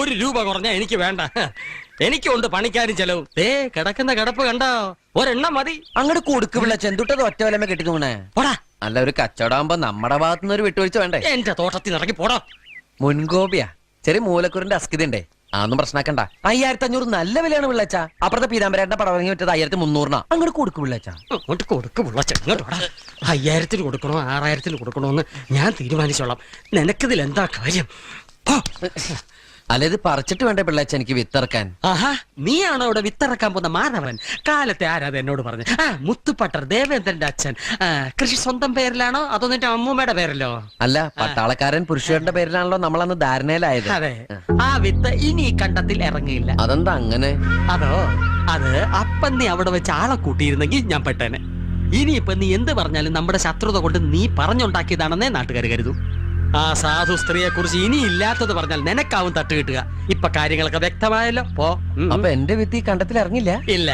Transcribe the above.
ഒരു രൂപ കുറഞ്ഞ എനിക്ക് വേണ്ട. എനിക്കുണ്ട് പണിക്കാരും ചെലവും. കിടക്കുന്ന കിടപ്പ് കണ്ടോ, ഒരെണ്ണം മതി. അങ്ങോട്ട് കൊടുക്ക് പിള്ള ചെന്തുട്ടത് ഒറ്റ വലമേ കെട്ടി തോണേ. പോടാ. അല്ല, ഒരു കച്ചവടാകുമ്പോ നമ്മുടെ ഭാഗത്തുനിന്ന് ഒരു വിട്ടുവീഴ്ച വേണ്ടേ? എന്റെ തോട്ടത്തിൽ ഇറങ്ങി പോടാ. മുൻകോപിയാ. ചെറിയ മൂലക്കുറിന്റെ അസ്കിതണ്ടേ, അതൊന്നും പ്രശ്നമാക്കണ്ട. 5500 നല്ല വിലയാണ് പിള്ളച്ച. അപ്പുറത്തെ പീതാമ്പരേട്ടന്റെ പടം ഇറങ്ങി വിറ്റത് 1300. അങ്ങോട്ട് കൊടുക്ക് പിള്ളച്ച. അങ്ങോട്ട് കൊടുക്ക് പിള്ളച്ച. ഇങ്ങോട്ട് പോടാ. 5000 കൊടുക്കണോ 6000 കൊടുക്കണോന്ന് ഞാൻ തീരുമാനിച്ചോളാം. നിനക്കിതിൽ എന്താ കാര്യം? അല്ല, ഇത് പറിച്ചിട്ട് വേണ്ടേ പിള്ളച്ച എനിക്ക് വിത്തിറക്കാൻ? ആഹാ, നീയാണോ ഇവിടെ വിത്തിറക്കാൻ പോകുന്ന മാധവൻ? കാലത്തെ ആരാത് എന്നോട് പറഞ്ഞു. മുത്തുപട്ടർ ദേവേന്ദ്രന്റെ അച്ഛൻ. കൃഷി സ്വന്തം പേരിലാണോ അതോ നിന്റെ അമ്മൂമ്മയുടെ പേരിലോ? അല്ല, പട്ടാളക്കാരൻ പുരുഷന്റെ പേരിലാണല്ലോ നമ്മളന്ന് ധാരണയിലായത്. അതെ, ആ വിത്ത് ഇനി ഈ കണ്ടത്തിൽ ഇറങ്ങിയില്ല. അതെന്താ അങ്ങനെ? അത് അപ്പം നീ അവിടെ വെച്ച് ആളെ കൂട്ടിയിരുന്നെങ്കിൽ ഞാൻ പെട്ടേനെ. ഇനിയിപ്പൊ നീ എന്ത് പറഞ്ഞാലും നമ്മുടെ ശത്രുത കൊണ്ട് നീ പറഞ്ഞുണ്ടാക്കിയതാണെന്നേ നാട്ടുകാർ കരുതും. ആ സാധു സ്ത്രീയെ കുറിച്ച് ഇനി ഇല്ലാത്തത് പറഞ്ഞാൽ നിനക്കാവും തട്ട് കിട്ടുക. ഇപ്പൊ കാര്യങ്ങളൊക്കെ വ്യക്തമായല്ലോ. പോ. അപ്പൊ എന്റെ വിത്ത് ഈ കണ്ടത്തിൽ ഇറങ്ങില്ല? ഇല്ല.